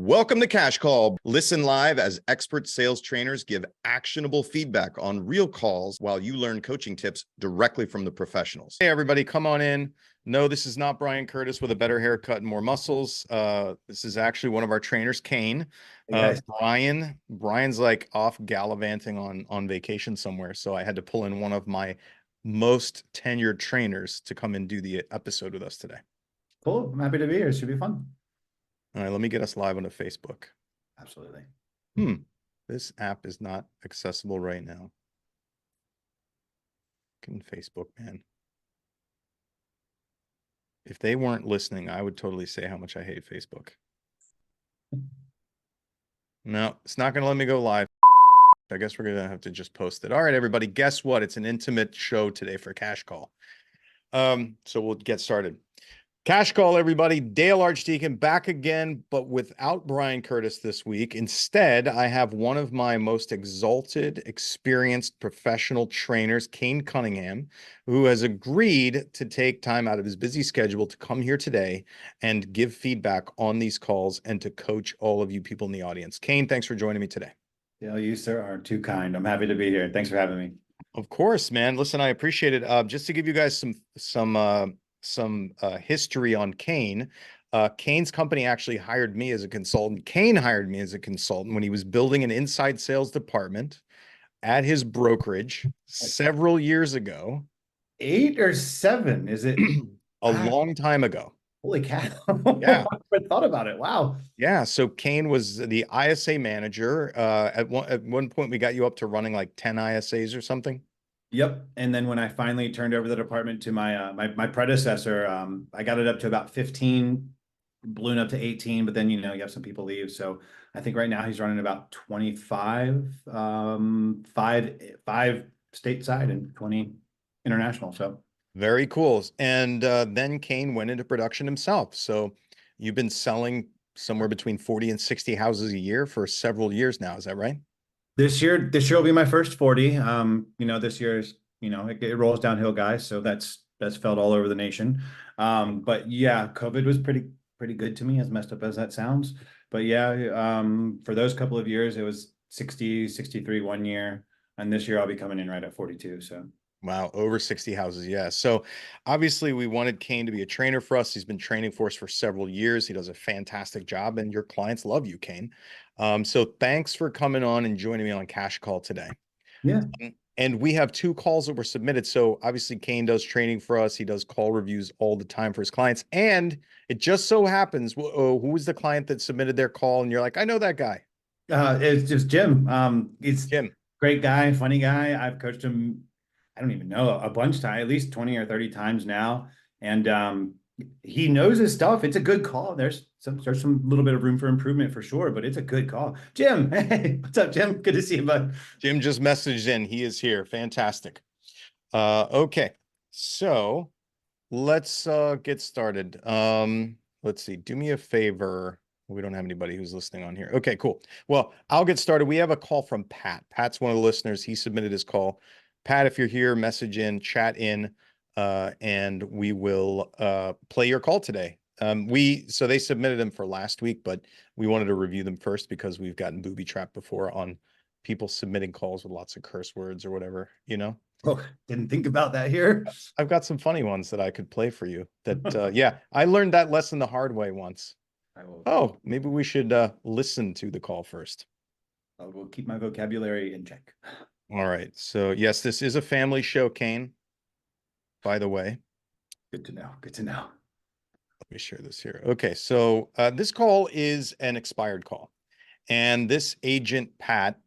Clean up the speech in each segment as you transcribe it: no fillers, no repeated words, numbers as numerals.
Welcome to Cash Call. Listen live as expert sales trainers give actionable feedback on real calls while you learn coaching tips directly from the professionals. Hey, everybody, come on in. No, this is not Brian Curtis with a better haircut and more muscles. This is actually one of our trainers, Cain. Brian's like off gallivanting on vacation somewhere, so I had to pull in one of my most tenured trainers to come and do the episode with us today. Cool. I'm happy to be here. It should be fun. All right, let me get us live on the Facebook. Absolutely. This app is not accessible right now. Fucking Facebook, man. If they weren't listening, I would totally say how much I hate Facebook. No, it's not going to let me go live. I guess we're going to have to just post it. All right, everybody, guess what? It's an intimate show today for Cash Call. So we'll get started. Cash Call, everybody. Dale Archdekin back again, but without Brian Curtis this week. Instead, I have one of my most exalted, experienced professional trainers, Cain Cuninghame, who has agreed to take time out of his busy schedule to come here today and give feedback on these calls and to coach all of you people in the audience. Cain, thanks for joining me today. Dale, you, sir, are too kind. I'm happy to be here. Thanks for having me. Of course, man. Listen, I appreciate it. Just to give you guys some history on Cain. Cain's company actually hired me as a consultant. Cain hired me as a consultant when he was building an inside sales department at his brokerage several years ago. 8 or 7, is it? A long time ago. Holy cow. Yeah. I never thought about it. Wow. Yeah. So Cain was the ISA manager. At one point, we got you up to running like 10 ISAs or something. Yep. And then when I finally turned over the department to my my predecessor, I got it up to about 15, balloon up to 18, but then, you have some people leave. So I think right now he's running about 25, five stateside and 20 international. So very cool. And then Cain went into production himself. So you've been selling somewhere between 40 and 60 houses a year for several years now. Is that right? This year will be my first 40. This year's, it rolls downhill, guys. So that's felt all over the nation. But yeah, COVID was pretty good to me, as messed up as that sounds. But yeah, for those couple of years, it was 60, 63 one year. And this year I'll be coming in right at 42. So wow, over 60 houses. Yeah. So obviously we wanted Cain to be a trainer for us. He's been training for us for several years. He does a fantastic job and your clients love you, Cain. So thanks for coming on and joining me on Cash Call today. Yeah. And we have 2 calls that were submitted. So obviously Cain does training for us. He does call reviews all the time for his clients. And it just so happens, who was the client that submitted their call? And you're like, I know that guy. It's just Jim. He's Jim. Great guy, funny guy. I've coached him, I don't even know, a bunch of times, at least 20 or 30 times now. And he knows his stuff. It's a good call. There's some little bit of room for improvement for sure, but it's a good call. Jim, hey, what's up, Jim? Good to see you, bud. Jim just messaged in. He is here. Fantastic. Okay. So let's get started. Let's see. Do me a favor. We don't have anybody who's listening on here. Okay, cool. Well, I'll get started. We have a call from Pat. Pat's one of the listeners. He submitted his call. Pat, if you're here, message in, chat in, and we will play your call today. So they submitted them for last week, but we wanted to review them first because we've gotten booby trapped before on people submitting calls with lots of curse words or whatever, Oh, didn't think about that here. I've got some funny ones that I could play for you that, yeah, I learned that lesson the hard way once. Oh, maybe we should listen to the call first. I will keep my vocabulary in check. All right. So yes, this is a family show, Cain, by the way. Good to know. Good to know. Let me share this here. Okay. So this call is an expired call. And this agent, Pat,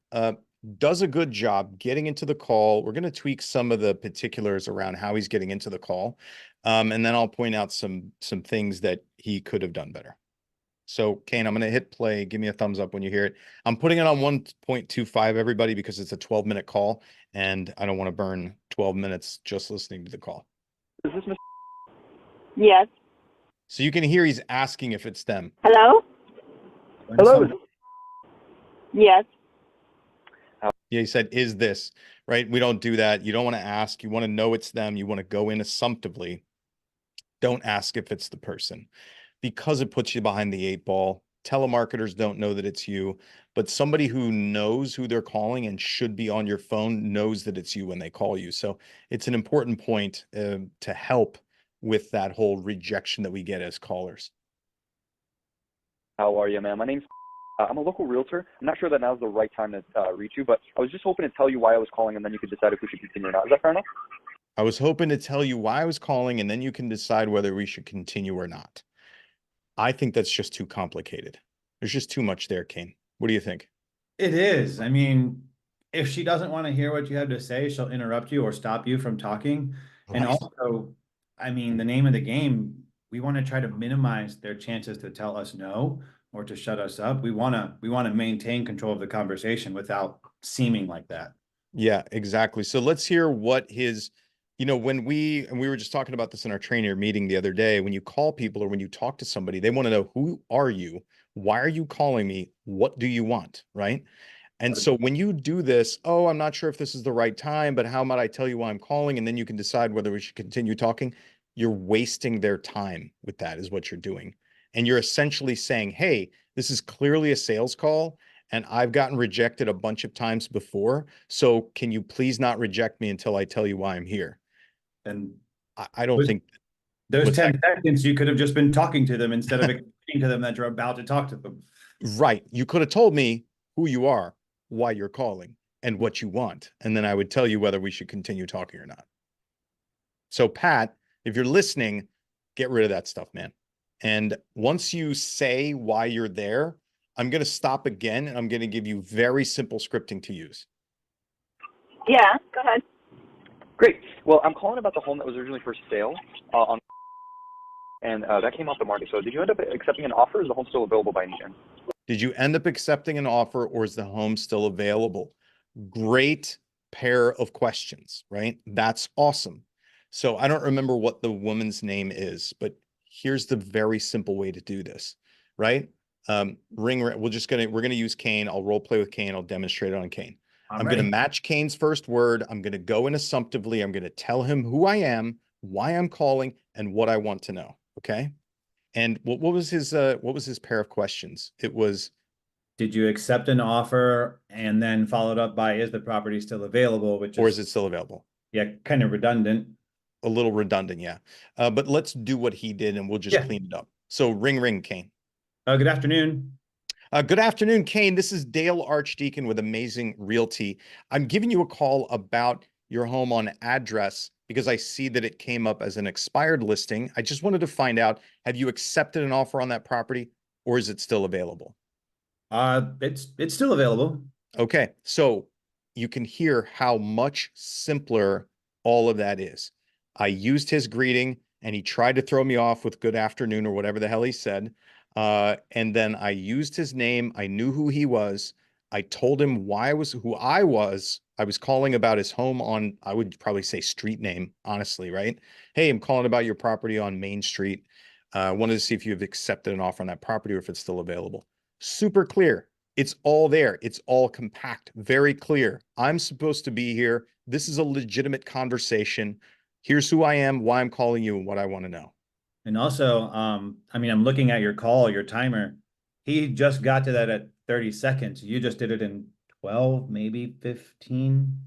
does a good job getting into the call. We're going to tweak some of the particulars around how he's getting into the call. And then I'll point out some things that he could have done better. So, Cain, I'm going to hit play. Give me a thumbs up when you hear it. I'm putting it on 1.25, everybody, because it's a 12-minute call, and I don't want to burn 12 minutes just listening to the call. Is this Mr. Yes. So you can hear he's asking if it's them. Hello? Hello? Yes. Yeah, he said, is this, right? We don't do that. You don't want to ask. You want to know it's them. You want to go in assumptively. Don't ask if it's the person, because it puts you behind the 8 ball. Telemarketers don't know that it's you, but somebody who knows who they're calling and should be on your phone knows that it's you when they call you. So it's an important point to help with that whole rejection that we get as callers. How are you, man? My name's I'm a local realtor. I'm not sure that now's the right time to reach you, but I was just hoping to tell you why I was calling, and then you could decide if we should continue or not. Is that fair enough? I was hoping to tell you why I was calling, and then you can decide whether we should continue or not. I think that's just too complicated. There's just too much there, Cain. What do you think? It is. I mean, if she doesn't want to hear what you have to say, she'll interrupt you or stop you from talking. And Right. also, I mean, the name of the game, we want to try to minimize their chances to tell us no or to shut us up. We want to maintain control of the conversation without seeming like that. Yeah, exactly. So let's hear what his, when we were just talking about this in our trainer meeting the other day, when you call people or when you talk to somebody, they want to know, who are you? Why are you calling me? What do you want? Right. And so when you do this, oh, I'm not sure if this is the right time, but how might I tell you why I'm calling? And then you can decide whether we should continue talking. You're wasting their time with that is what you're doing. And you're essentially saying, hey, this is clearly a sales call and I've gotten rejected a bunch of times before. So can you please not reject me until I tell you why I'm here? And I don't think those what's 10 seconds, you could have just been talking to them instead of explaining to them that you're about to talk to them. right. You could have told me who you are, why you're calling, and what you want. And then I would tell you whether we should continue talking or not. So, Pat, if you're listening, get rid of that stuff, man. And once you say why you're there, I'm going to stop again and I'm going to give you very simple scripting to use. Yeah, go ahead. Great. Well, I'm calling about the home that was originally for sale and that came off the market. So did you end up accepting an offer? Or is the home still available by any chance? Did you end up accepting an offer or is the home still available? Great pair of questions, right? That's awesome. So I don't remember what the woman's name is, but here's the very simple way to do this, right? We're gonna use Cain. I'll role play with Cain. I'll demonstrate it on Cain. I'm gonna match Cain's first word. I'm gonna go in assumptively. I'm gonna tell him who I am, why I'm calling, and what I want to know. Okay. And what was his pair of questions? It was, Did you accept an offer and then followed up by, is the property still available? Which or is it still available? Yeah, kind of redundant. A little redundant, yeah. But let's do what he did and we'll just clean it up. So ring, Cain. Good afternoon. Good afternoon, Cain. This is Dale Archdekin with Amazing Realty. I'm giving you a call about your home on address because I see that it came up as an expired listing. I just wanted to find out, have you accepted an offer on that property or is it still available? It's still available. Okay, so you can hear how much simpler all of that is. I used his greeting and he tried to throw me off with good afternoon or whatever the hell he said. And then I used his name. I knew who he was. I told him who I was. I was calling about his home on, I would probably say street name, honestly, right? Hey, I'm calling about your property on Main Street. Wanted to see if you've accepted an offer on that property or if it's still available. Super clear. It's all there. It's all compact, very clear. I'm supposed to be here. This is a legitimate conversation. Here's who I am, why I'm calling you, and what I want to know. And also, I mean, I'm looking at your call, your timer. He just got to that at 30 seconds. You just did it in 12, maybe 15.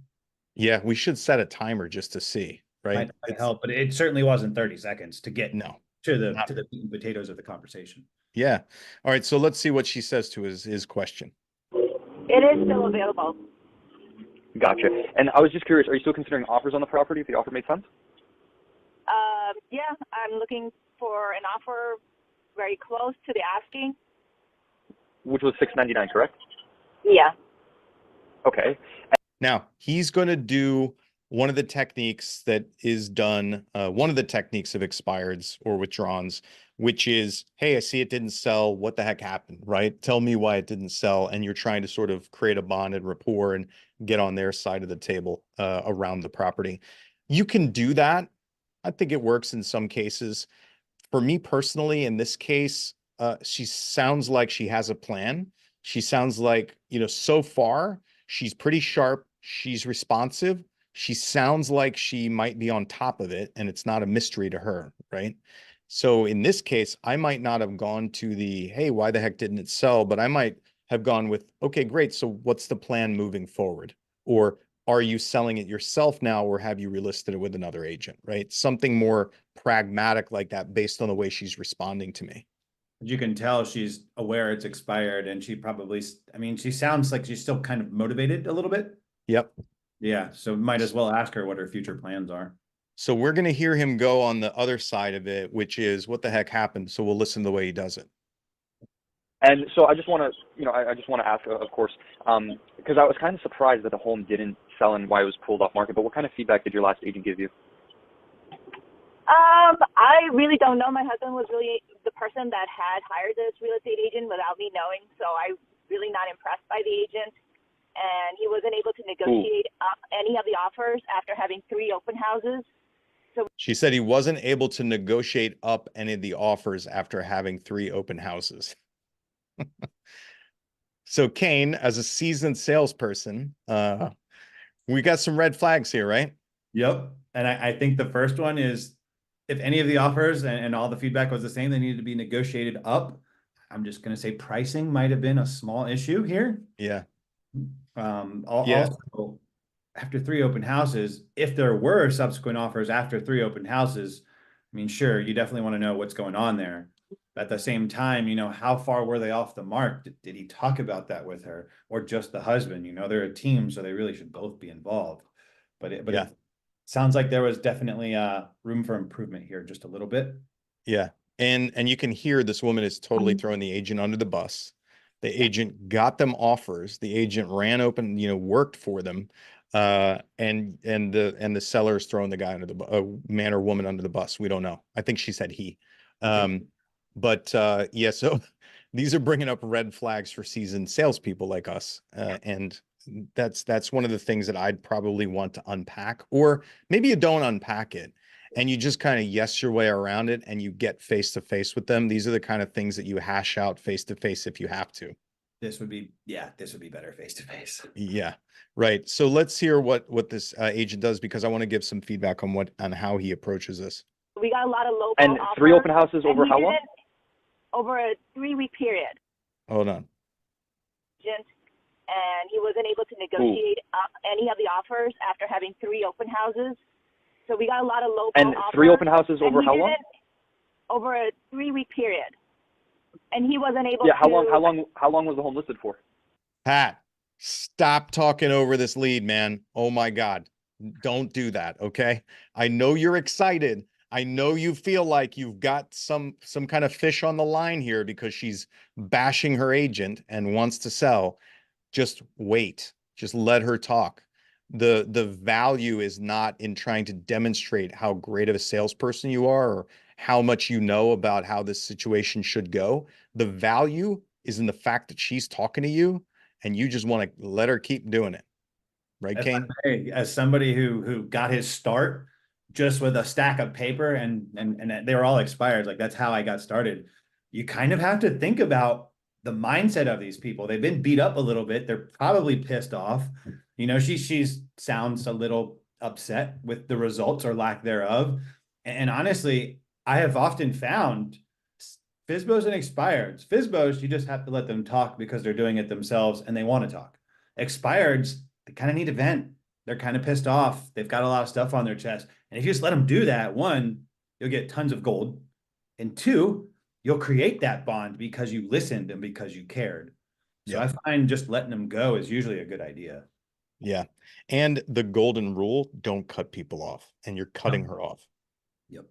Yeah, we should set a timer just to see, right? Might help, but it certainly wasn't 30 seconds to get No. to the meat and potatoes of the conversation. Yeah. All right. So let's see what she says to his question. It is still available. Gotcha. And I was just curious, are you still considering offers on the property if the offer made sense? Yeah, I'm looking for an offer very close to the asking. Which was $699, correct? Yeah. Okay. Now, he's going to do one of the techniques that is done, one of the techniques of expireds or withdrawns, which is, hey, I see it didn't sell. What the heck happened, right? Tell me why it didn't sell. And you're trying to sort of create a bond and rapport and get on their side of the table around the property. You can do that. I think it works in some cases. For me personally, in this case, she sounds like she has a plan. She sounds like, so far, she's pretty sharp. She's responsive. She sounds like she might be on top of it and it's not a mystery to her, right? So in this case, I might not have gone to the, hey, why the heck didn't it sell? But I might have gone with, okay, great. So what's the plan moving forward? Or are you selling it yourself now, or have you relisted it with another agent, right? Something more pragmatic like that based on the way she's responding to me. You can tell she's aware it's expired, and she probably, I mean, she sounds like she's still kind of motivated a little bit. Yep. Yeah, so might as well ask her what her future plans are. So we're going to hear him go on the other side of it, which is what the heck happened. So we'll listen to the way he does it. And so I just want to, I just want to ask, of course, because I was kind of surprised that the home didn't sell and why it was pulled off market. But what kind of feedback did your last agent give you? I really don't know. My husband was really the person that had hired this real estate agent without me knowing, so I'm really not impressed by the agent. And he wasn't able to negotiate up any of the offers after having 3 open houses. So She said he wasn't able to negotiate up any of the offers after having 3 open houses. So Cain, as a seasoned salesperson, we got some red flags here, right? Yep. And I think the first one is, if any of the offers and all the feedback was the same, they needed to be negotiated up. I'm just going to say pricing might have been a small issue here. Yeah. Also, after 3 open houses, if there were subsequent offers after 3 open houses, I mean, sure, you definitely want to know what's going on there. At the same time, how far were they off the mark? Did he talk about that with her, or just the husband? They're a team, so they really should both be involved. But it sounds like there was definitely room for improvement here, just a little bit. Yeah. And you can hear this woman is totally throwing the agent under the bus. The agent got them offers. The agent ran open, worked for them. And the seller is throwing the guy under the man or woman under the bus. We don't know. I think she said he. Yeah, so these are bringing up red flags for seasoned salespeople like us. And that's one of the things that I'd probably want to unpack, or maybe you don't unpack it and you just kind of yes your way around it and you get face to face with them. These are the kind of things that you hash out face to face if you have to. This would be better face to face. Yeah, right. So let's hear what this agent does, because I want to give some feedback on how he approaches this. we got a lot of low ball And 3 offers, open houses over and how long? over a 3-week period. Hold on. And he wasn't able to negotiate up any of the offers after having 3 open houses. So we got a lot of low ball And offers. 3 open houses and over he how did long? it Over a 3-week period. And he wasn't able Yeah, to. how long was the home listed for? Pat, stop talking over this lead, man. Oh my God. Don't do that, okay? I know you're excited. I know you feel like you've got some kind of fish on the line here because she's bashing her agent and wants to sell. Just wait. Just let her talk. The value is not in trying to demonstrate how great of a salesperson you are or how much you know about how this situation should go. The value is in the fact that she's talking to you and you just want to let her keep doing it. Right, Cain? As somebody who got his start just with a stack of paper and they were all expired, like that's how I got started. You kind of have to think about the mindset of these people. They've been beat up a little bit. They're probably pissed off. She's sounds a little upset with the results or lack thereof. And honestly, I have often found FSBOs and expireds. FSBOs, you just have to let them talk because they're doing it themselves and they want to talk. Expireds, they kind of need a vent. They're kind of pissed off. They've got a lot of stuff on their chest. And if you just let them do that, 1, you'll get tons of gold. And 2, you'll create that bond because you listened and because you cared. So I find just letting them go is usually a good idea. Yeah. And the golden rule, don't cut people off. And you're cutting her off. Yep.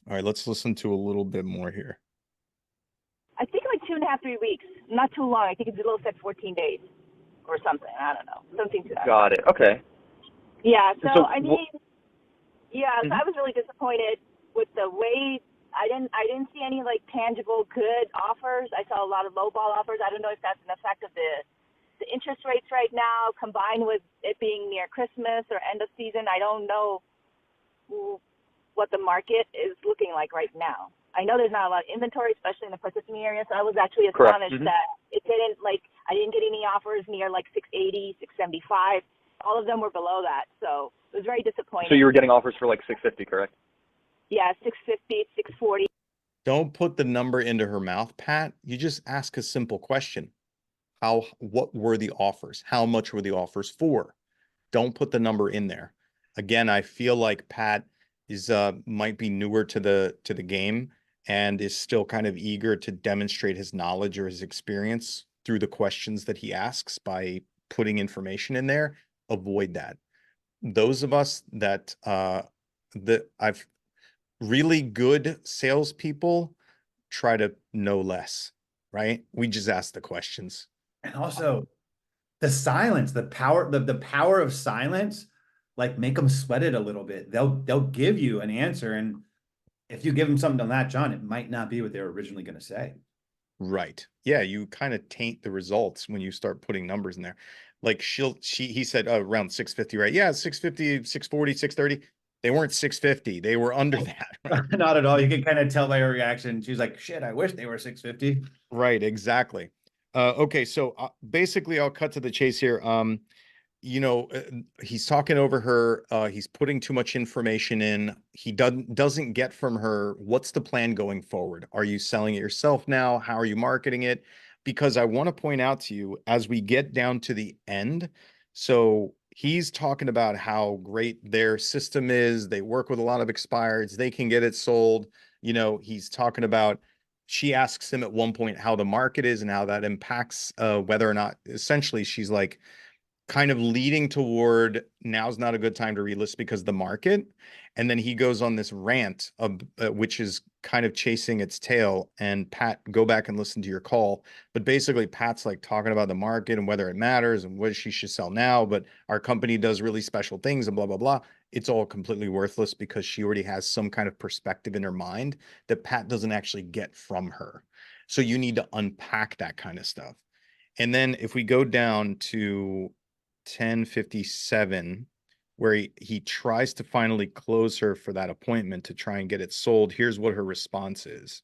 All right, let's listen to a little bit more here. I think like 2.5, 3 weeks. Not too long. I think it's a little said 14 days or something. I don't know. Something to that. Got it. Okay. Yeah. So So I mean, yeah. So Mhm. I was really disappointed with the way I didn't see any like tangible good offers. I saw a lot of low ball offers. I don't know if that's an effect of the interest rates right now, combined with it being near Christmas or end of season. I don't know what the market is looking like right now. I know there's not a lot of inventory, especially in the Parsippany area. So I was actually astonished that it didn't I didn't get any offers near like 680, 675. All of them were below that. So it was very disappointing. So you were getting offers for like 650, correct? Yeah, 650, 640. Don't put the number into her mouth, Pat. You just ask a simple question. What were the offers? How much were the offers for? Don't put the number in there. Again, I feel like Pat is might be newer to the game and is still kind of eager to demonstrate his knowledge or his experience through the questions that he asks by putting information in there. Avoid that. Those of us that I've really good salespeople try to know less, right? We just ask the questions. And also the silence, the power of silence, like make them sweat it a little bit. They'll give you an answer, and if you give them something to latch on, it might not be what they were originally going to say. Right. Yeah, you kind of taint the results when you start putting numbers in there. Like he said around 650, right? Yeah, 650, 640, 630. They weren't 650. They were under that. Right? Not at all. You can kind of tell by her reaction. She's like, shit, I wish they were 650. Right, exactly. Okay, so basically I'll cut to the chase here. He's talking over her. He's putting too much information in. He doesn't get from her, what's the plan going forward? Are you selling it yourself now? How are you marketing it? Because I want to point out to you as we get down to the end. So he's talking about how great their system is. They work with a lot of expireds. They can get it sold. He's talking about, she asks him at one point how the market is and how that impacts whether or not, essentially she's like, kind of leading toward now's not a good time to relist because of the market. And then he goes on this rant of which is kind of chasing its tail. And Pat, go back and listen to your call. But basically, Pat's like talking about the market and whether it matters and what she should sell now. But our company does really special things and blah, blah, blah. It's all completely worthless because she already has some kind of perspective in her mind that Pat doesn't actually get from her. So you need to unpack that kind of stuff. And then if we go down to 10:57, where he tries to finally close her for that appointment to try and get it sold. Here's what her response is.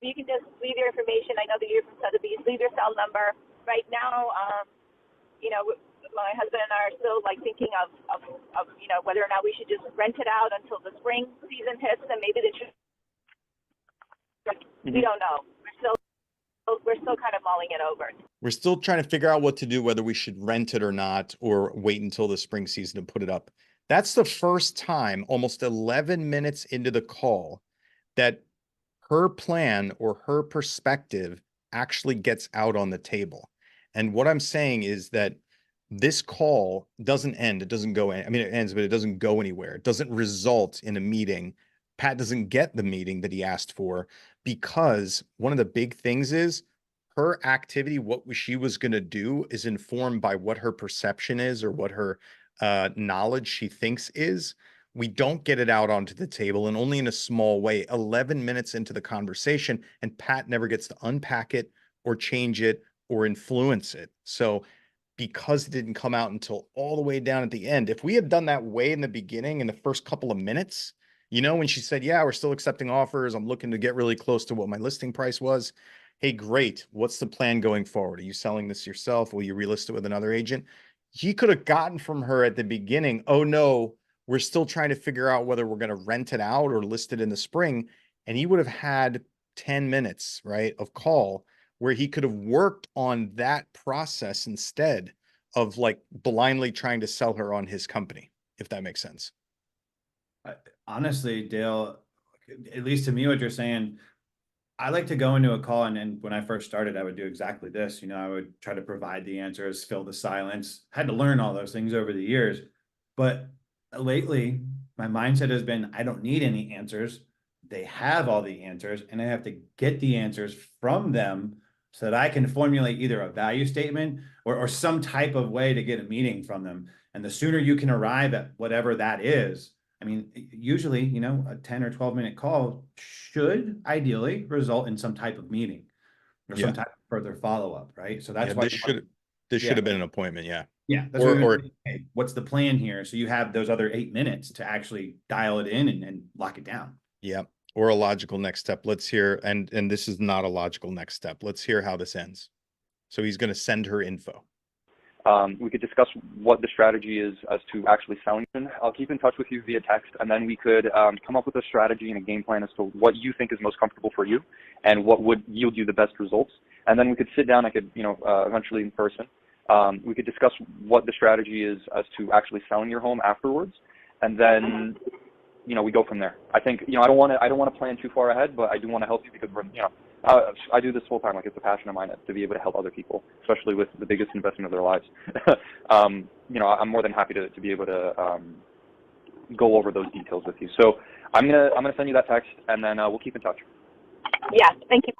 You can just leave your information. I know that you're from Sotheby's. Leave your cell number. Right now, my husband and I are still like thinking of whether or not we should just rent it out until the spring season hits, and maybe we don't know. We're still kind of mulling it over. We're still trying to figure out what to do, whether we should rent it or not, or wait until the spring season to put it up. That's the first time, almost 11 minutes into the call, that her plan or her perspective actually gets out on the table. And what I'm saying is that this call doesn't end. It doesn't go in. I mean, it ends, but it doesn't go anywhere. It doesn't result in a meeting. Pat doesn't get the meeting that he asked for because one of the big things is her activity, what she was going to do is informed by what her perception is or what her knowledge she thinks is. We don't get it out onto the table, and only in a small way. 11 minutes into the conversation, and Pat never gets to unpack it or change it or influence it. So because it didn't come out until all the way down at the end, if we had done that way in the beginning, in the first couple of minutes, when she said, yeah, we're still accepting offers, I'm looking to get really close to what my listing price was. Hey, great. What's the plan going forward? Are you selling this yourself? Will you relist it with another agent? He could have gotten from her at the beginning, oh no, we're still trying to figure out whether we're going to rent it out or list it in the spring. And he would have had 10 minutes, right, of call where he could have worked on that process instead of like blindly trying to sell her on his company, if that makes sense. Honestly, Dale, at least to me, what you're saying, I like to go into a call, and when I first started, I would do exactly this. I would try to provide the answers, fill the silence. Had to learn all those things over the years. But lately, my mindset has been, I don't need any answers. They have all the answers, and I have to get the answers from them so that I can formulate either a value statement or some type of way to get a meeting from them. And the sooner you can arrive at whatever that is, I mean, usually, a 10 or 12-minute call should ideally result in some type of meeting or some type of further follow-up, right? So that's why this should have been an appointment. Yeah. Yeah. That's hey, what's the plan here? So you have those other 8 minutes to actually dial it in and lock it down. Yeah. Or a logical next step. Let's hear, and this is not a logical next step. Let's hear how this ends. So he's going to send her info. We could discuss what the strategy is as to actually selling it. I'll keep in touch with you via text, and then we could come up with a strategy and a game plan as to what you think is most comfortable for you and what would yield you the best results. And then we could sit down. I could, eventually in person. We could discuss what the strategy is as to actually selling your home afterwards, and then we go from there. I think I don't want to plan too far ahead, but I do want to help you because I do this full time. Like, it's a passion of mine to be able to help other people, especially with the biggest investment of their lives. I'm more than happy to be able to go over those details with you. So I'm gonna send you that text, and then we'll keep in touch. Yeah, thank you.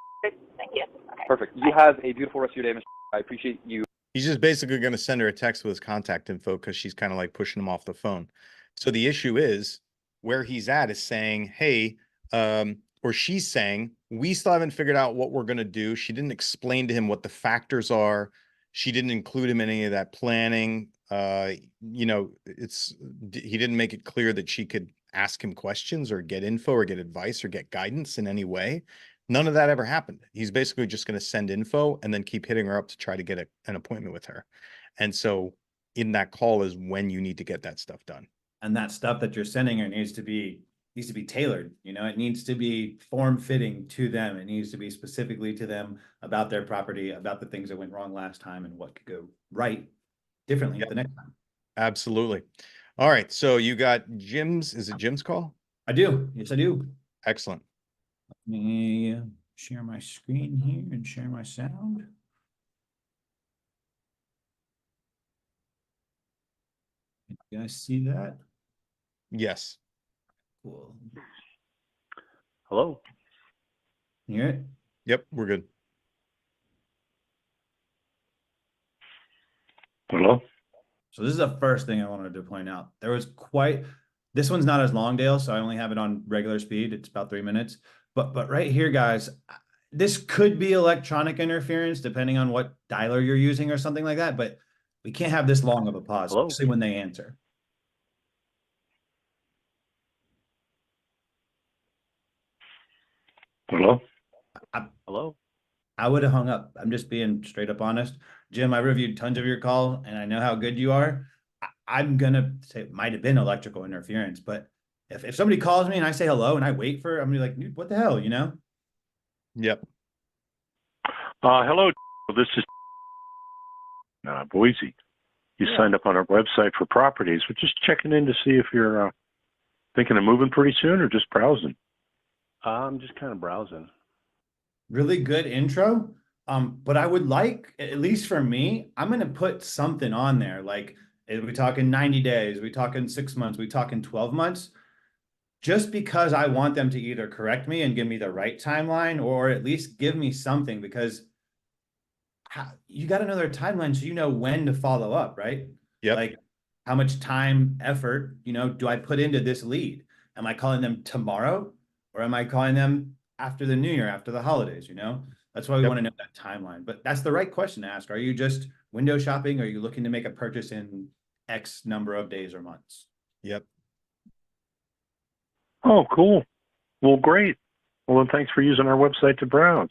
Thank you. Okay. Perfect. You have a beautiful rest of your day, Mr. I appreciate you. He's just basically going to send her a text with his contact info because she's kind of like pushing him off the phone. So the issue is where he's at is saying, hey, or she's saying, we still haven't figured out what we're going to do. She didn't explain to him what the factors are. She didn't include him in any of that planning. He didn't make it clear that she could ask him questions or get info or get advice or get guidance in any way. None of that ever happened. He's basically just going to send info and then keep hitting her up to try to get an appointment with her. And so in that call is when you need to get that stuff done. And that stuff that you're sending her needs to be tailored. It needs to be form fitting to them. It needs to be specifically to them about their property, about the things that went wrong last time and what could go right differently the next time. Absolutely. All right. So you got Jim's, is it Jim's call? I do. Yes, I do. Excellent. Let me share my screen here and share my sound. You guys see that? Yes. Cool. Hello. You hear it? Yep. We're good. Hello? So this is the first thing I wanted to point out. This one's not as long, Dale, so I only have it on regular speed. It's about 3 minutes. But right here, guys, this could be electronic interference depending on what dialer you're using or something like that. But we can't have this long of a pause, Hello? especially when they answer. Hello? Hello. I would have hung up. I'm just being straight up honest. Jim, I reviewed tons of your call and I know how good you are. I'm going to say it might have been electrical interference, but if somebody calls me and I say hello and I wait for, I'm gonna be like, dude, what the hell, Yep. Hello. This is Boise. You signed up on our website for properties. We're just checking in to see if you're thinking of moving pretty soon or just browsing. I'm just kind of browsing. Really good intro. But I would like, at least for me, I'm going to put something on there. Like, are we talking 90 days? Are we talking 6 months? Are we talking 12 months? Just because I want them to either correct me and give me the right timeline or at least give me something, because you got to know their timeline so you know when to follow up, right? Yep. Like, how much time, effort, do I put into this lead? Am I calling them tomorrow or am I calling them after the new year, after the holidays? That's why we want to know that timeline. But that's the right question to ask. Are you just window shopping? Or are you looking to make a purchase in X number of days or months? Yep. Oh, cool. Well, great. Well, then thanks for using our website to browse.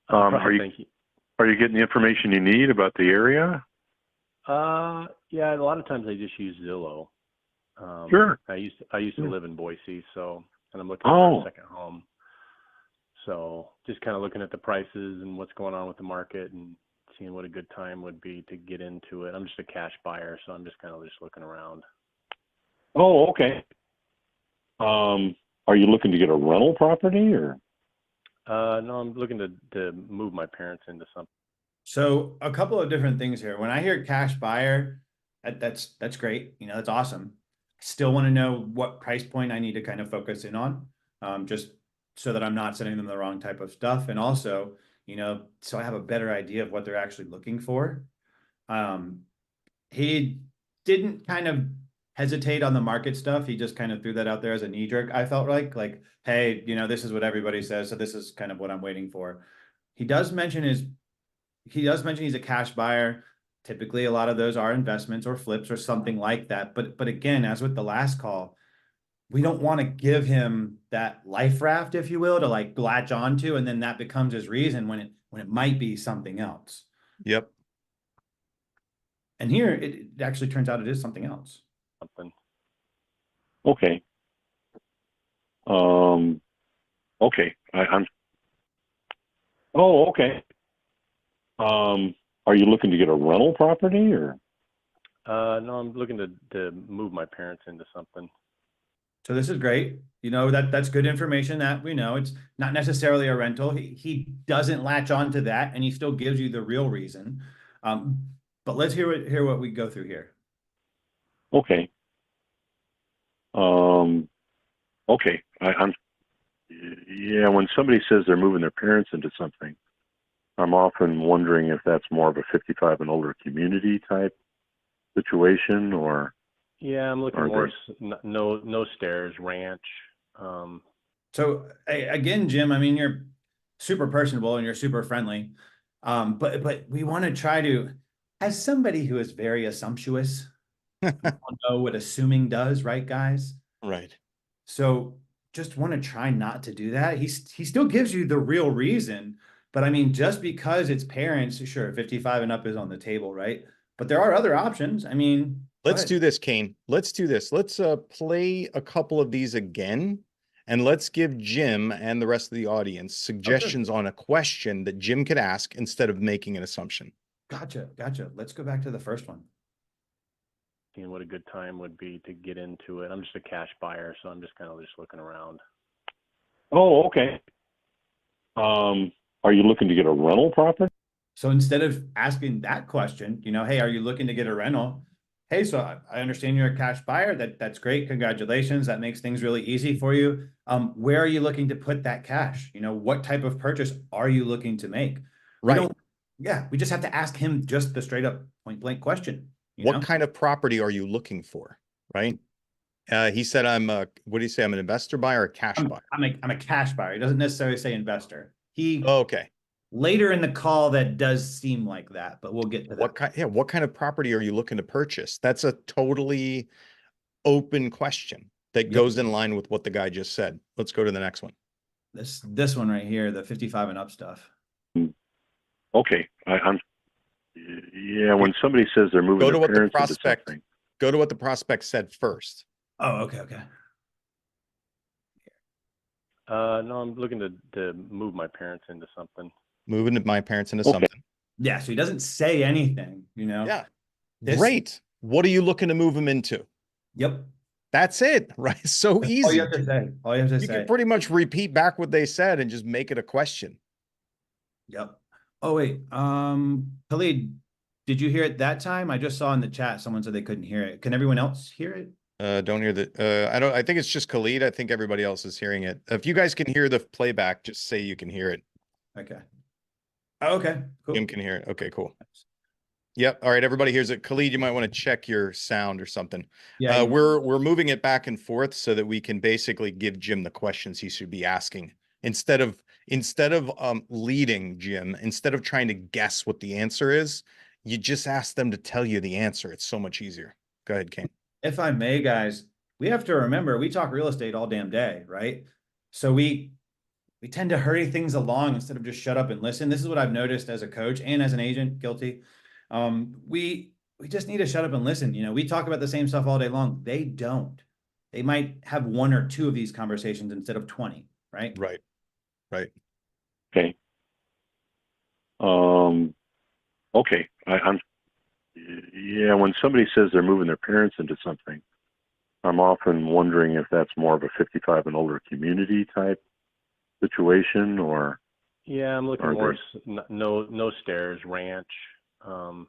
Thank you. Are you getting the information you need about the area? Yeah, a lot of times I just use Zillow. Sure. I used to Sure. live in Boise, and I'm looking for a second home. So just kind of looking at the prices and what's going on with the market and seeing what a good time would be to get into it. I'm just a cash buyer, so I'm just kind of looking around. Oh, okay. Are you looking to get a rental property or? No, I'm looking to move my parents into something. So a couple of different things here. When I hear cash buyer, that's great. That's awesome. I still want to know what price point I need to kind of focus in on, just so that I'm not sending them the wrong type of stuff. And also, so I have a better idea of what they're actually looking for. He didn't kind of hesitate on the market stuff. He just kind of threw that out there as a knee jerk. I felt like, hey, this is what everybody says. So this is kind of what I'm waiting for. He does mention he's a cash buyer. Typically, a lot of those are investments or flips or something like that. But again, as with the last call, we don't want to give him that life raft, if you will, to latch onto, and then that becomes his reason when it might be something else. Yep. And here it actually turns out it is something else. something. Okay. Okay. I'm. Oh, okay. Are you looking to get a rental property or? No, I'm looking to move my parents into something. So this is great. You know, that's good information that we know. It's not necessarily a rental. He doesn't latch on to that, and he still gives you the real reason. But let's hear what we go through here. Okay. Okay. I'm. Yeah, when somebody says they're moving their parents into something, I'm often wondering if that's more of a 55 and older community type situation or. Yeah, I'm looking Are more they- no stairs, ranch. So again, Jim, I mean, you're super personable and you're super friendly. But we want to try to, as somebody who is very assumptuous, we all know what assuming does, right, guys? Right. So just want to try not to do that. He still gives you the real reason, but I mean, just because it's parents, sure, 55 and up is on the table, right? But there are other options. I mean, Let's do this, Kane. Let's do this. Let's play a couple of these again, and let's give Jim and the rest of the audience suggestions on a question that Jim could ask instead of making an assumption. Gotcha. Let's go back to the first one. Seeing what a good time would be to get into it. I'm just a cash buyer, so I'm just kind of just looking around. Oh, okay. Are you looking to get a rental property? So instead of asking that question, you know, hey, are you looking to get a rental? Hey, so I understand you're a cash buyer. That's great. Congratulations. That makes things really easy for you. Where are you looking to put that cash? You know, what type of purchase are you looking to make? Right. We just have to ask him just the straight up point blank question. What kind of property are you looking for? Right. He said, what do you say? I'm an investor buyer or a cash buyer? I'm a cash buyer. He doesn't necessarily say investor. Okay. Later in the call, that does seem like that, but we'll get to that. What kind of property are you looking to purchase? That's a totally open question that goes in line with what the guy just said. Let's go to the next one. This one right here, the 55 and up stuff. Okay. I'm. Yeah, when somebody says they're moving their parents into something. Go to what the prospect said first. Oh, okay. No, I'm looking to move my parents into something. Moving my parents into something. Yeah, so he doesn't say anything, you know? Yeah. Great. What are you looking to move them into? Yep. That's it, right? So easy. All you have to say. You can pretty much repeat back what they said and just make it a question. Yep. Oh, wait. Khalid, did you hear it that time? I just saw in the chat someone said they couldn't hear it. Can everyone else hear it? Don't hear the I think it's just Khalid. I think everybody else is hearing it. If you guys can hear the playback, just say you can hear it. Okay. Oh, okay. Cool. Jim can hear it. Okay, cool. Yep. All right, everybody hears it. Khalid, you might want to check your sound or something. Yeah. We're moving it back and forth so that we can basically give Jim the questions he should be asking instead of leading Jim, instead of trying to guess what the answer is, you just ask them to tell you the answer. It's so much easier. Go ahead, Kane. If I may, guys, we have to remember we talk real estate all damn day, right? So we tend to hurry things along instead of just shut up and listen. This is what I've noticed as a coach and as an agent, guilty. We just need to shut up and listen. You know, we talk about the same stuff all day long. They don't. They might have one or two of these conversations instead of 20, right? Right. Okay. Okay. I'm. Yeah, when somebody says they're moving their parents into something, I'm often wondering if that's more of a 55 and older community type situation or. Yeah, I'm looking more no stairs, ranch. Sure.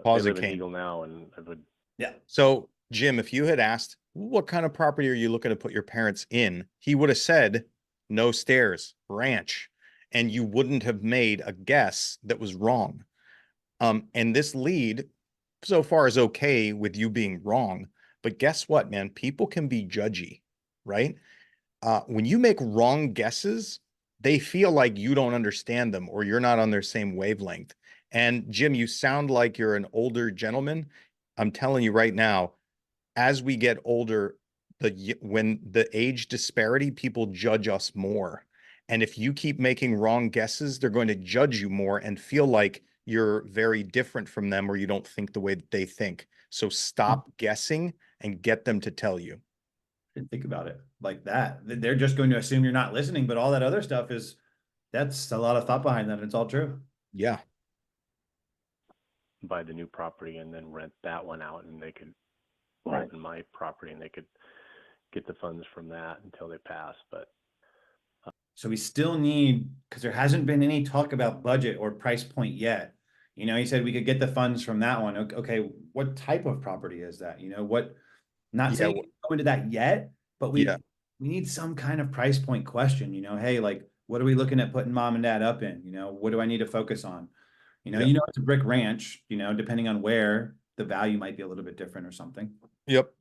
Pause I it, live in Kane. Eagle now, and I would. Yeah. So, Jim, if you had asked, what kind of property are you looking to put your parents in? He would have said, no stairs, ranch. And you wouldn't have made a guess that was wrong. And this lead so far is okay with you being wrong. But guess what, man? People can be judgy, right? When you make wrong guesses, they feel like you don't understand them or you're not on their same wavelength. And Jim, you sound like you're an older gentleman. I'm telling you right now, as we get older, when the age disparity, people judge us more. And if you keep making wrong guesses, they're going to judge you more and feel like you're very different from them or you don't think the way that they think. So stop guessing and get them to tell you. Didn't think about it like that. They're just going to assume you're not listening, but all that other stuff that's a lot of thought behind that. It's all true. Yeah. Buy the new property and then rent that one out, and they could Right. open my property and they could get the funds from that until they pass. But So we still need, because there hasn't been any talk about budget or price point yet. You know, he said we could get the funds from that one. Okay, what type of property is that? You know, not Yeah, saying go into that yet, but we Yeah. need some kind of price point question. You know, hey, like, what are we looking at putting mom and dad up in? You know, what do I need to focus on? Yeah. It's a brick ranch, depending on where the value might be a little bit different or something. Yep.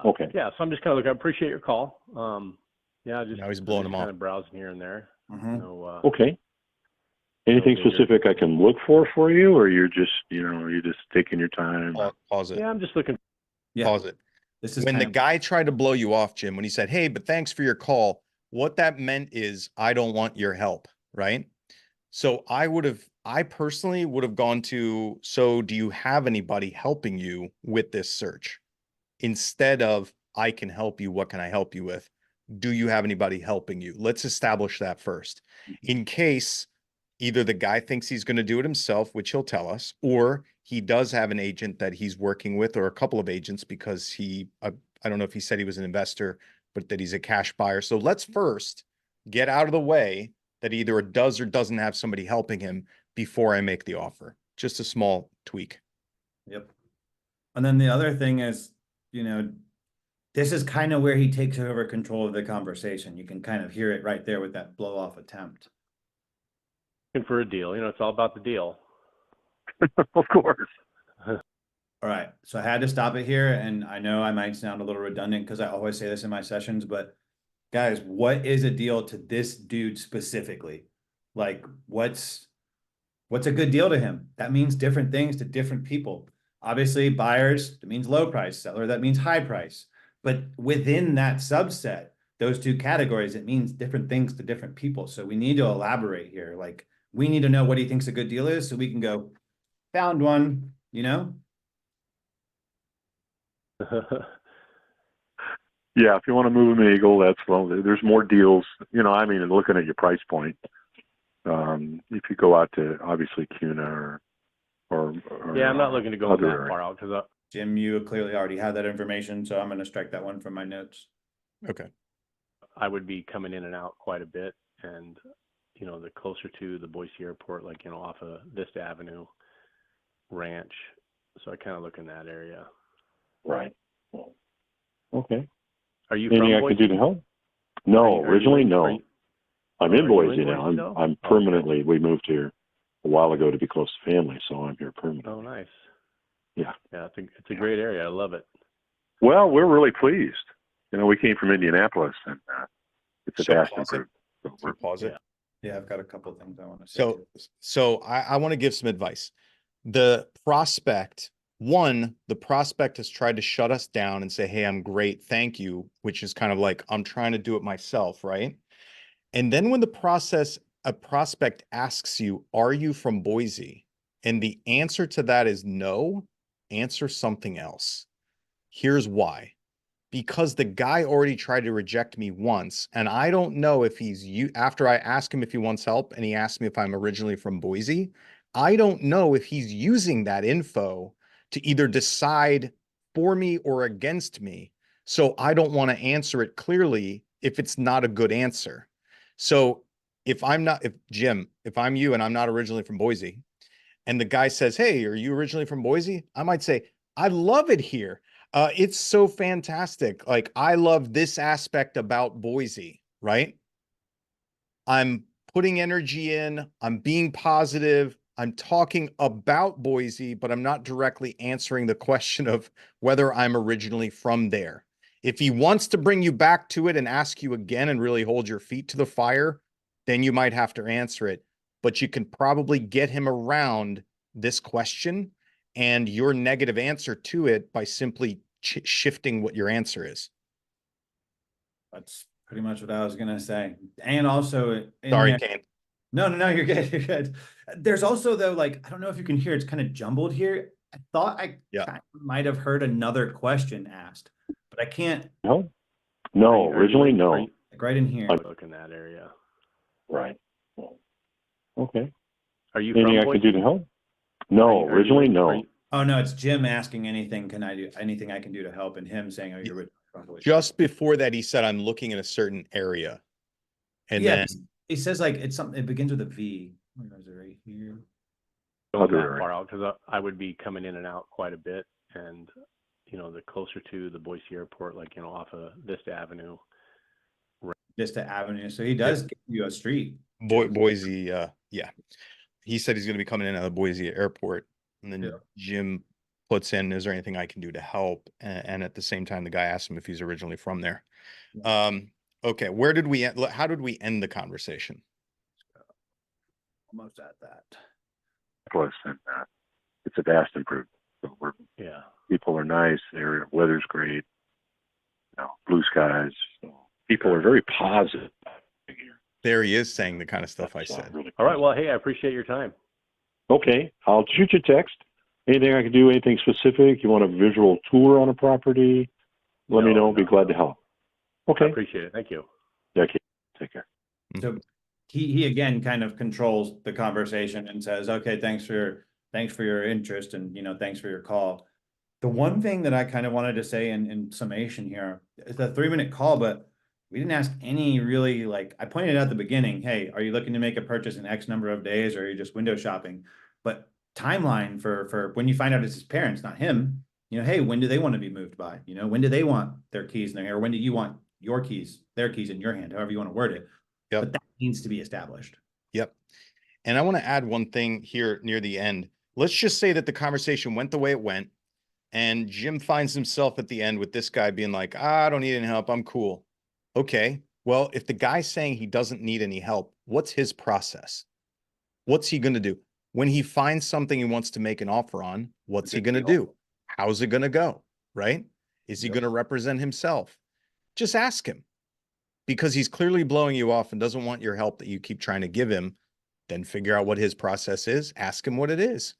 Okay. Yeah, so I'm just kind of looking. I appreciate your call. Yeah, Now he's blowing them kind off. of browsing here and there. Mhm. No, Okay. Anything bigger- specific I can look for you, or you're just, you're just taking your time? Pause it. yeah, I'm just looking. Yeah, Pause it. this is When the kind of, guy tried to blow you off, Jim, when he said, "Hey, but thanks for your call," what that meant is I don't want your help, right? So I personally would have gone to, so do you have anybody helping you with this search? Instead of, I can help you, what can I help you with? Do you have anybody helping you? Let's establish that first. In case either the guy thinks he's going to do it himself, which he'll tell us, or he does have an agent that he's working with, or a couple of agents, because I don't know if he said he was an investor, but that he's a cash buyer. So let's first get out of the way that either it does or doesn't have somebody helping him before I make the offer. Just a small tweak. yep. And then the other thing is, this is kind of where he takes over control of the conversation. You can kind of hear it right there with that blow off attempt. Looking for a deal. It's all about the deal. Of course. All right. So I had to stop it here. And I know I might sound a little redundant because I always say this in my sessions, but guys, what is a deal to this dude specifically? Like, what's a good deal to him? That means different things to different people. Obviously, buyers, that means low price. Seller, that means high price. But within that subset, those two categories, it means different things to different people. So we need to elaborate here. Like, we need to know what he thinks a good deal is so we can go, found one, Yeah, if you want to move an eagle, that's well. There's more deals. And looking at your price point, if you go out to obviously CUNA or yeah, I'm not looking to go other that area. far out because Jim, you clearly already have that information, so I'm going to strike that one from my notes. Okay. I would be coming in and out quite a bit, and the closer to the Boise airport, like off of Vista Avenue Ranch. So I kind of look in that area. Right. Okay. Are you Anything from I Boise? can do to help? No, originally no. I'm in are you Boise in now. Boise, though? I'm permanently. We moved here a while ago to be close to family, so I'm here permanently. Oh, nice. Yeah. Yeah, it's a great area. I love it. Well, we're really pleased. We came from Indianapolis, and it's a So vast pause it. improvement. So pause it. Yeah, I've got a couple of things I want to say. So I want to give some advice. The prospect has tried to shut us down and say, "Hey, I'm great. Thank you," which is kind of like, I'm trying to do it myself, right? And then when a prospect asks you, "Are you from Boise?" and the answer to that is no, answer something else. Here's why. Because the guy already tried to reject me once, and I don't know if after I ask him if he wants help and he asked me if I'm originally from Boise, I don't know if he's using that info to either decide for me or against me. So I don't want to answer it clearly if it's not a good answer. So if I'm you and I'm not originally from Boise, and the guy says, "Hey, are you originally from Boise?" I might say, "I love it here. It's so fantastic. Like, I love this aspect about Boise," right? I'm putting energy in, I'm being positive, I'm talking about Boise, but I'm not directly answering the question of whether I'm originally from there. If he wants to bring you back to it and ask you again and really hold your feet to the fire, then you might have to answer it. But you can probably get him around this question and your negative answer to it by simply shifting what your answer is. That's pretty much what I was going to say. And also, Sorry, Kane. No, you're good. You're good. There's also though, like, I don't know if you can hear, it's kind of jumbled here. I thought I Yeah. kind of might have heard another question asked, but I can't, No, no, originally no. like right in here. Look in that area. Right. Okay. Are you Anything from I can do Boise? to help? No, originally no. Oh, no, it's Jim asking anything. Can I do anything I can do to help? And him saying, oh, you're Just before that, he said, I'm looking in a certain area. And yeah, then he says like it's something, it begins with a V. Where is it right here? Not Other that area. far out because I would be coming in and out quite a bit, and the closer to the Boise airport, like off of Vista Avenue. Vista Avenue. So he does give you a street. Boise, yeah. He said he's going to be coming in out of Boise airport. And then Yeah. Jim puts in, is there anything I can do to help? And at the same time, the guy asked him if he's originally from there. Okay, where did we end? How did we end the conversation? Almost at that. Plus, and it's a vast improvement. So people are nice. Their weather's great. Blue skies. So people are very positive here. There he is saying the kind of stuff I said. Really All right. Well, hey, I appreciate your time. Okay, I'll shoot you a text. Anything I can do? Anything specific? You want a visual tour on a property? Let me know. I'll be glad to help. Okay. I appreciate it. Thank you. Okay. Take care. So he again kind of controls the conversation and says, okay, thanks for your interest and thanks for your call. The one thing that I kind of wanted to say in summation here, it's a 3-minute call, but we didn't ask any really, like I pointed out at the beginning, hey, are you looking to make a purchase in X number of days, or are you just window shopping? But timeline for when you find out it's his parents, not him, hey, when do they want to be moved by? When do they want their keys in their hand? Or when do you want your keys, their keys in your hand, however you want to word it. Yep. But that needs to be established. Yep. And I want to add one thing here near the end. Let's just say that the conversation went the way it went. And Jim finds himself at the end with this guy being like, I don't need any help. I'm cool. Okay. Well, if the guy's saying he doesn't need any help, what's his process? What's he going to do? When he finds something he wants to make an offer on, what's he going to do? How's it going to go? Right? Is he going to represent himself? Just ask him, because he's clearly blowing you off and doesn't want your help that you keep trying to give him. Then figure out what his process is. Ask him what it is.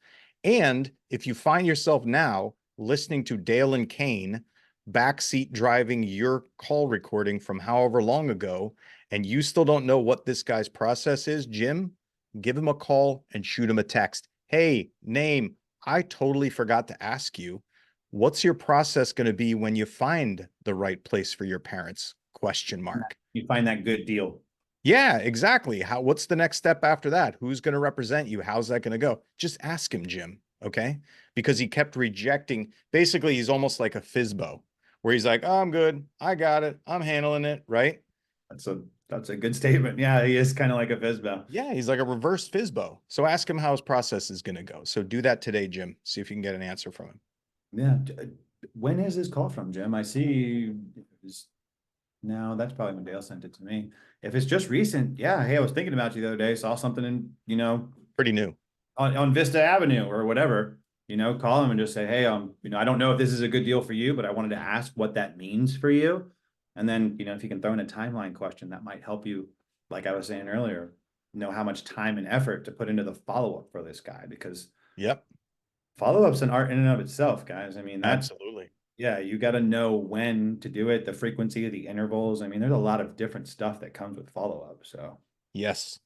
And if you find yourself now listening to Dale and Cain backseat driving your call recording from however long ago, and you still don't know what this guy's process is, Jim, give him a call and shoot him a text. Hey, name, I totally forgot to ask you, what's your process going to be when you find the right place for your parents? ? You find that good deal. Yeah, exactly. What's the next step after that? Who's going to represent you? How's that going to go? Just ask him, Jim. Okay. Because he kept rejecting. Basically, he's almost like a Fizbo, where he's like, oh, I'm good. I got it. I'm handling it. Right. That's a good statement. Yeah. He is kind of like a Fizbo. Yeah. He's like a reverse Fizbo. So ask him how his process is going to go. So do that today, Jim. See if you can get an answer from him. Yeah. When is this call from, Jim? I see. No, that's probably when Dale sent it to me. If it's just recent, yeah. Hey, I was thinking about you the other day, saw something in, pretty new on Vista Avenue or whatever, call him and just say, hey, I don't know if this is a good deal for you, but I wanted to ask what that means for you. And then, if you can throw in a timeline question, that might help you, like I was saying earlier, know how much time and effort to put into the follow-up for this guy, because follow-up's an art in and of itself, guys. I mean, that's absolutely. Yeah, you got to know when to do it, the frequency, the intervals. I mean, there's a lot of different stuff that comes with follow-up. So, yes.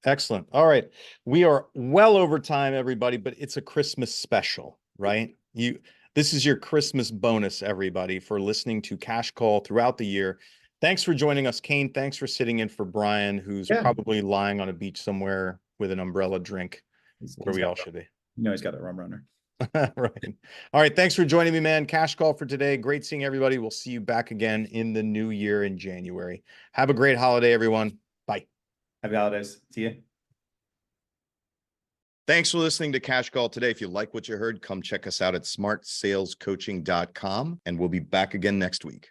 Excellent. All right. We are well over time, everybody, but it's a Christmas special, right? This is your Christmas bonus, everybody, for listening to Cash Call throughout the year. Thanks for joining us, Cain. Thanks for sitting in for Brian, who's probably lying on a beach somewhere with an umbrella drink, where we all should be. He's got a rum runner. Right. All right. Thanks for joining me, man. Cash Call for today. Great seeing everybody. We'll see you back again in the new year in January. Have a great holiday, everyone. Bye. Happy holidays. See you. Thanks for listening to Cash Call today. If you like what you heard, come check us out at smartsalescoaching.com, and we'll be back again next week.